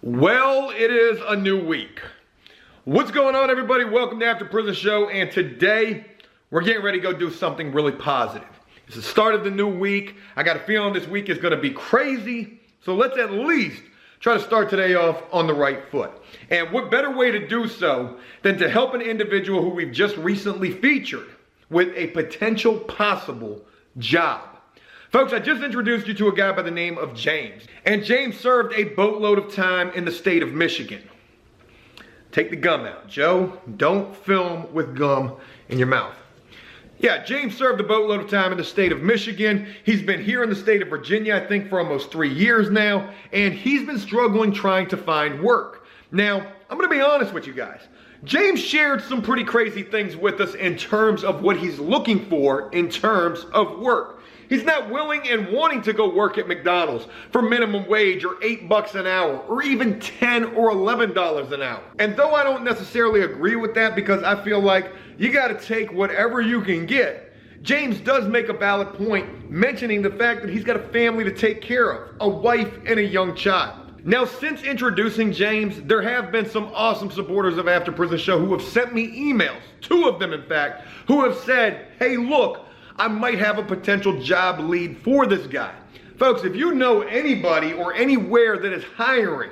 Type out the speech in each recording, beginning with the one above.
Well, it is a new week. What's going on, everybody? Welcome to After Prison Show, and today we're getting ready to go do something really positive. It's the start of the new week. I got a feeling this week is going to be crazy, so let's at least try to start today off on the right foot. And what better way to do so than to help an individual who we've just recently featured with a potential possible job. Folks, I just introduced you to a guy by the name of James. And James served a boatload of time in the state of Michigan. Take the gum out. Joe, don't film with gum in your mouth. Yeah, James served a boatload of time in the state of Michigan. He's been here in the state of Virginia, I think, for almost 3 years now. And he's been struggling trying to find work. Now, I'm going to be honest with you guys. James shared some pretty crazy things with us in terms of what he's looking for in terms of work. He's not willing and wanting to go work at McDonald's for minimum wage or $8 an hour or even $10 or $11 an hour. And though I don't necessarily agree with that because I feel like you got to take whatever you can get, James does make a valid point mentioning the fact that he's got a family to take care of, a wife and a young child. Now, since introducing James, there have been some awesome supporters of After Prison Show who have sent me emails, 2 of them in fact, who have said, hey, look, I might have a potential job lead for this guy. Folks, if you know anybody or anywhere that is hiring,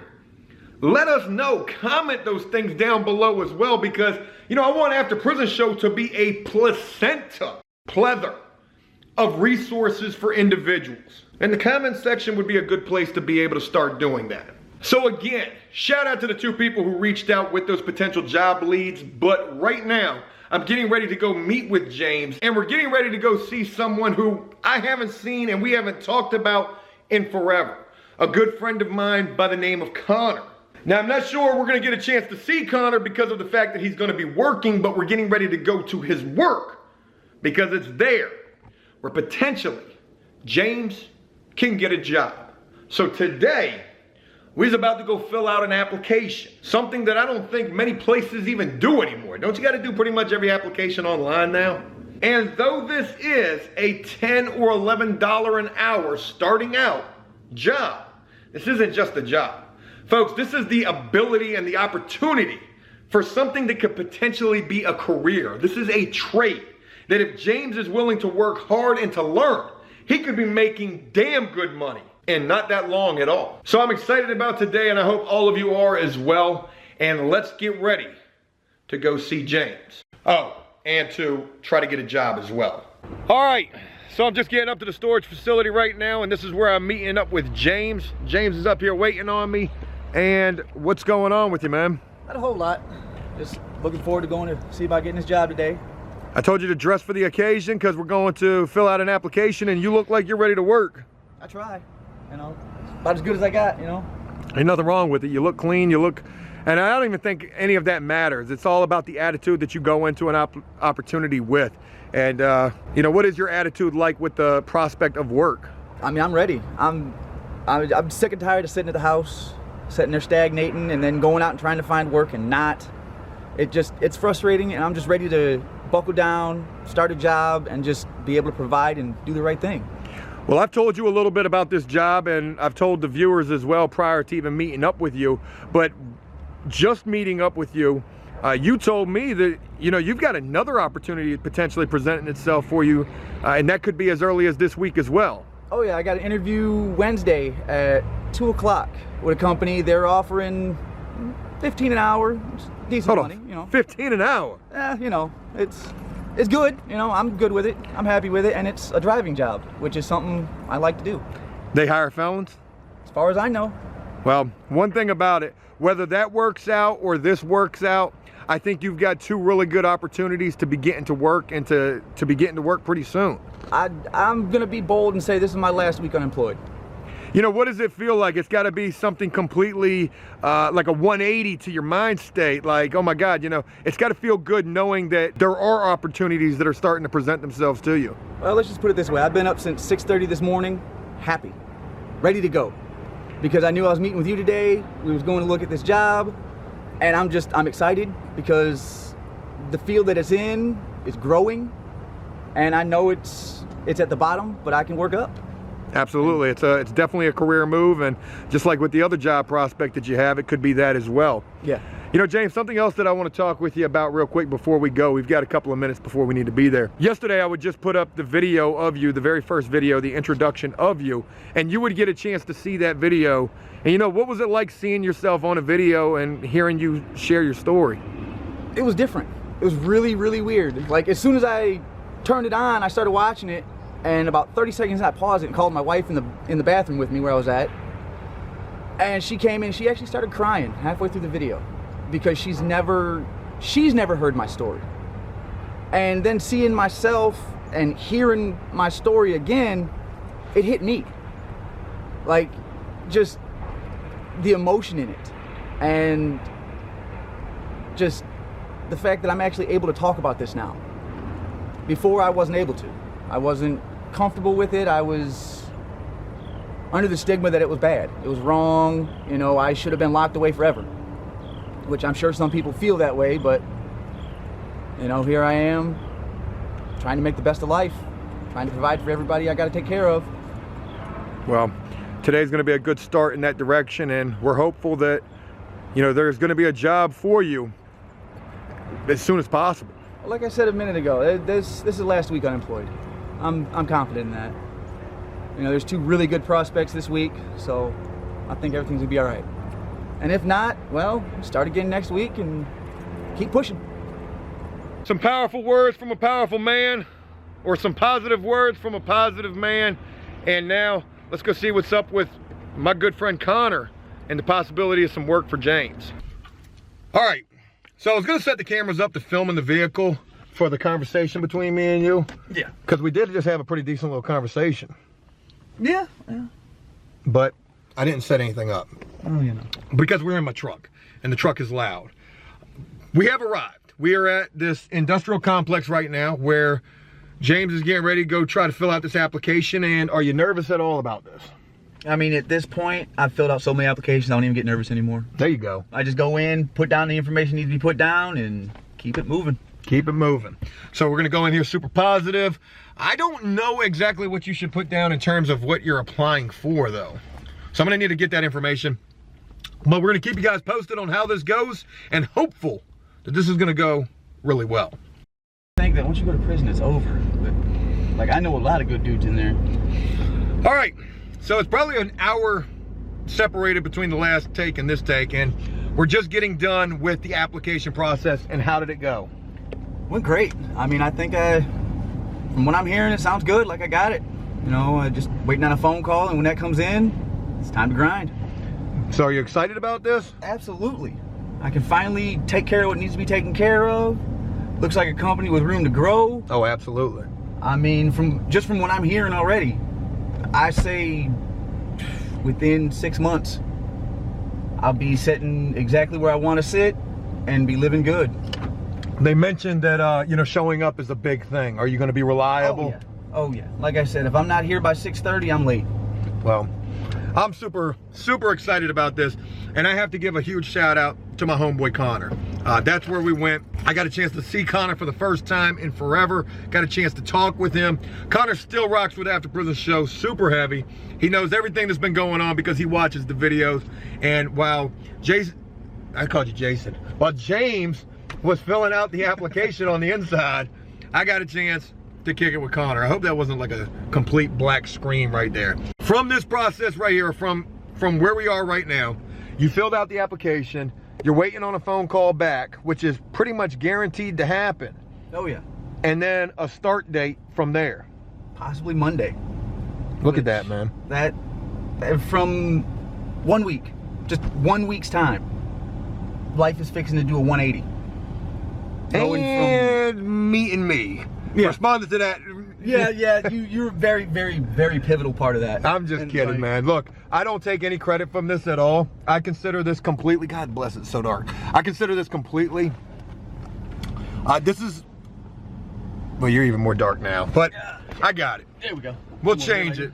let us know. Comment those things down below as well because, you know, I want After Prison Show to be a plethora of resources for individuals. And the comment section would be a good place to be able to start doing that. So again, shout out to the 2 people who reached out with those potential job leads, but right now, I'm getting ready to go meet with James, and we're getting ready to go see someone who I haven't seen and we haven't talked about in forever. A good friend of mine by the name of Connor. Now, I'm not sure we're going to get a chance to see Connor because of the fact that he's going to be working, but we're getting ready to go to his work because it's there where potentially James can get a job. So today, we're about to go fill out an application. Something that I don't think many places even do anymore. Don't you got to do pretty much every application online now? And though this is a $10 or $11 an hour starting out job, this isn't just a job. Folks, this is the ability and the opportunity for something that could potentially be a career. This is a trade that if James is willing to work hard and to learn, he could be making damn good money. And not that long at all. So I'm excited about today and I hope all of you are as well. And let's get ready to go see James. Oh, and to try to get a job as well. All right, so I'm just getting up to the storage facility right now and this is where I'm meeting up with James. James is up here waiting on me. And what's going on with you, man? Not a whole lot. Just looking forward to going to see about getting this job today. I told you to dress for the occasion because we're going to fill out an application and you look like you're ready to work. I try. You know, about as good as I got, you know. Ain't nothing wrong with it. You look clean, you look, and I don't even think any of that matters. It's all about the attitude that you go into an opportunity with. And, you know, what is your attitude like with the prospect of work? I mean, I'm ready. I'm sick and tired of sitting at the house, sitting there stagnating and then going out and trying to find work and not. It's frustrating and I'm just ready to buckle down, start a job and just be able to provide and do the right thing. Well, I've told you a little bit about this job and I've told the viewers as well prior to even meeting up with you, but just meeting up with you, you told me that, you know, you've got another opportunity potentially presenting itself for you, and that could be as early as this week as well. Oh yeah, I got an interview Wednesday at 2 o'clock with a company. They're offering $15 an hour, decent money, you know. 15 an hour? You know, it's good, you know, I'm good with it, I'm happy with it, and it's a driving job, which is something I like to do. They hire felons? As far as I know. Well, one thing about it, whether that works out or this works out, I think you've got 2 really good opportunities to be getting to work and to be getting to work pretty soon. I'm gonna be bold and say this is my last week unemployed. You know, what does it feel like? It's got to be something completely like a 180 to your mind state. Like, oh my God, you know, it's got to feel good knowing that there are opportunities that are starting to present themselves to you. Well, let's just put it this way. I've been up since 6:30 this morning, happy, ready to go. Because I knew I was meeting with you today. We was going to look at this job. And I'm excited because the field that it's in is growing. And I know it's at the bottom, but I can work up. Absolutely, it's definitely a career move, and just like with the other job prospect that you have, it could be that as well. Yeah. You know, James, something else that I want to talk with you about real quick before we go. We've got a couple of minutes before we need to be there. Yesterday, I would just put up the video of you, the very first video, the introduction of you, and you would get a chance to see that video. And you know, what was it like seeing yourself on a video and hearing you share your story? It was different. It was really, really weird. Like, as soon as I turned it on, I started watching it, and about 30 seconds I paused it and called my wife in the bathroom with me where I was at. And she came in, she actually started crying halfway through the video, because she's never heard my story. And then seeing myself and hearing my story again, it hit me. Like, just the emotion in it, and just the fact that I'm actually able to talk about this now. Before, I wasn't able to. I wasn't comfortable with it. I was under the stigma that it was bad. It was wrong. You know, I should have been locked away forever. Which I'm sure some people feel that way, but you know, here I am, trying to make the best of life, trying to provide for everybody I got to take care of. Well, today's going to be a good start in that direction, and we're hopeful that, you know, there's going to be a job for you as soon as possible. Like I said a minute ago, this is the last week unemployed. I'm confident in that. You know, there's 2 really good prospects this week, so I think everything's gonna be all right. And if not, well, start again next week and keep pushing. Some powerful words from a powerful man, or some positive words from a positive man. And now let's go see what's up with my good friend Connor and the possibility of some work for James. All right, so I was gonna set the cameras up to film in the vehicle for the conversation between me and you. Yeah. Because we did just have a pretty decent little conversation. Yeah. But I didn't set anything up. Oh, you know. Because we're in my truck, and the truck is loud. We have arrived. We are at this industrial complex right now where James is getting ready to go try to fill out this application. And are you nervous at all about this? I mean, at this point, I've filled out so many applications, I don't even get nervous anymore. There you go. I just go in, put down the information that needs to be put down, and keep it moving. Keep it moving. So we're gonna go in here super positive. I don't know exactly what you should put down in terms of what you're applying for, though. So I'm gonna need to get that information. But we're gonna keep you guys posted on how this goes, and hopeful that this is gonna go really well. I think that once you go to prison, it's over. But, like, I know a lot of good dudes in there. All right, so it's probably an hour separated between the last take and this take, and we're just getting done with the application process. And how did it go? Went great. I mean, I think from what I'm hearing, it sounds good, like I got it. You know, just waiting on a phone call, and when that comes in, it's time to grind. So are you excited about this? Absolutely. I can finally take care of what needs to be taken care of. Looks like a company with room to grow. Oh, absolutely. I mean, from what I'm hearing already, I say within 6 months, I'll be sitting exactly where I want to sit and be living good. They mentioned that, you know, showing up is a big thing. Are you going to be reliable? Oh, yeah. Like I said, if I'm not here by 6:30, I'm late. Well, I'm super excited about this, and I have to give a huge shout out to my homeboy Connor. That's where we went. I got a chance to see Connor for the first time in forever. Got a chance to talk with him. Connor still rocks with After Prison Show, super heavy. He knows everything that's been going on because he watches the videos. And while Jason, I called you Jason, while James was filling out the application on the inside, I got a chance to kick it with Connor. I hope that wasn't like a complete black screen right there. From this process right here, from where we are right now, you filled out the application, you're waiting on a phone call back, which is pretty much guaranteed to happen. Oh yeah. And then a start date from there. Possibly Monday. Look at that, man. That, from 1 week, just 1 week's time, life is fixing to do a 180. And meeting me. Yeah. Responded to that. Yeah, you're a very, very, very pivotal part of that. I'm just kidding, man. Look, I don't take any credit from this at all. I consider this completely, God bless it, so dark. I consider this completely, this is, well, you're even more dark now, but I got it. There we go. We'll change it.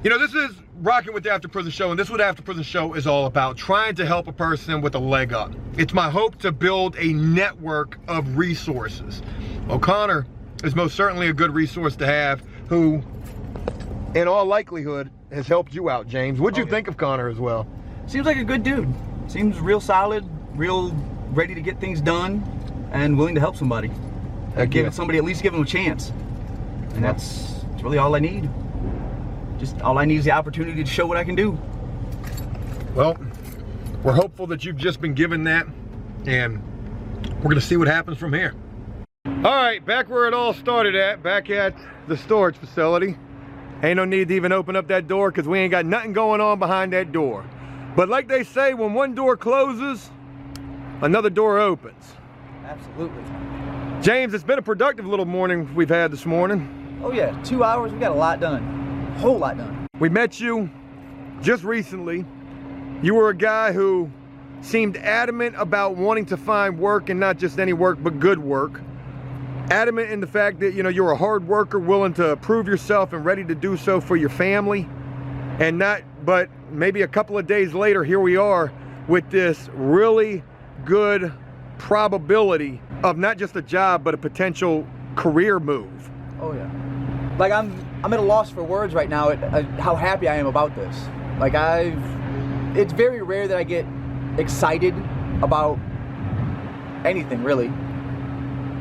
You know, this is rocking with the After Prison Show, and this is what After Prison Show is all about, trying to help a person with a leg up. It's my hope to build a network of resources. Well, Connor is most certainly a good resource to have, who in all likelihood, has helped you out, James. What'd you think of Connor as well? Seems like a good dude. Seems real solid, real ready to get things done, and willing to help somebody. Give somebody, at least give them a chance. And that's really all I need. Just all I need is the opportunity to show what I can do. Well, we're hopeful that you've just been given that, and we're gonna see what happens from here. All right, back where it all started at, back at the storage facility. Ain't no need to even open up that door because we ain't got nothing going on behind that door. But like they say, when one door closes, another door opens. Absolutely. James, it's been a productive little morning we've had this morning. Oh yeah, 2 hours, we got a lot done. A whole lot done. We met you just recently. You were a guy who seemed adamant about wanting to find work, and not just any work, but good work. Adamant in the fact that, you know, you're a hard worker, willing to prove yourself and ready to do so for your family. And not, but maybe a couple of days later, here we are with this really good probability of not just a job, but a potential career move. Oh yeah. Like I'm at a loss for words right now at how happy I am about this. Like it's very rare that I get excited about anything really,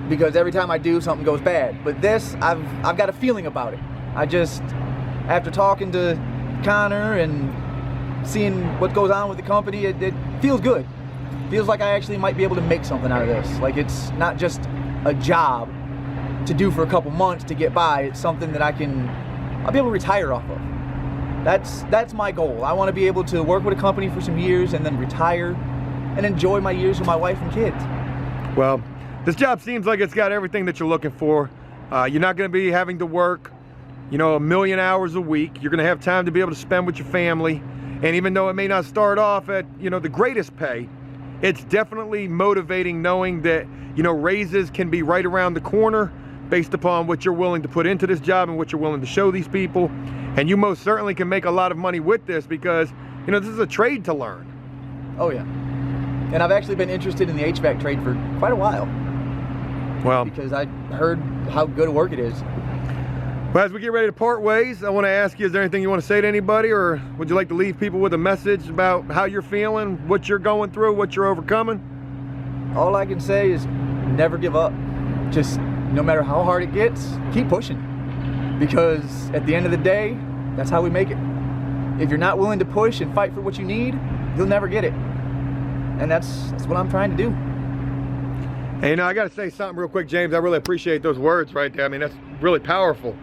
because every time I do, something goes bad. But this, I've got a feeling about it. I just, after talking to Connor and seeing what goes on with the company, it feels good. Feels like I actually might be able to make something out of this. Like it's not just a job to do for a couple months to get by. It's something that I'll be able to retire off of. That's my goal. I want to be able to work with a company for some years and then retire and enjoy my years with my wife and kids. Well, this job seems like it's got everything that you're looking for. You're not going to be having to work, you know, 1 million hours a week. You're going to have time to be able to spend with your family. And even though it may not start off at, you know, the greatest pay, it's definitely motivating knowing that, you know, raises can be right around the corner based upon what you're willing to put into this job and what you're willing to show these people. And you most certainly can make a lot of money with this because, you know, this is a trade to learn. Oh yeah. And I've actually been interested in the HVAC trade for quite a while. Well, because I heard how good a work it is. Well, as we get ready to part ways, I want to ask you, is there anything you want to say to anybody, or would you like to leave people with a message about how you're feeling, what you're going through, what you're overcoming? All I can say is never give up. Just no matter how hard it gets, keep pushing. Because at the end of the day, that's how we make it. If you're not willing to push and fight for what you need, you'll never get it. And that's what I'm trying to do. Hey, you know, I got to say something real quick, James. I really appreciate those words right there. I mean, that's really powerful.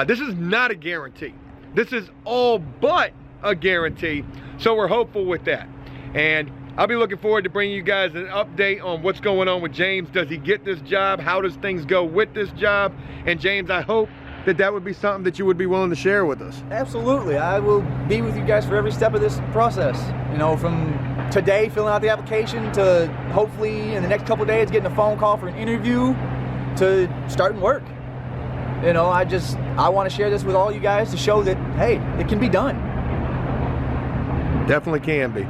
This is not a guarantee. This is all but a guarantee. So we're hopeful with that. And I'll be looking forward to bringing you guys an update on what's going on with James. Does he get this job? How does things go with this job? And James, I hope that would be something that you would be willing to share with us. Absolutely. I will be with you guys for every step of this process. You know, from today filling out the application to hopefully in the next couple of days getting a phone call for an interview to starting work. You know, I want to share this with all you guys to show that, hey, it can be done. Definitely can be.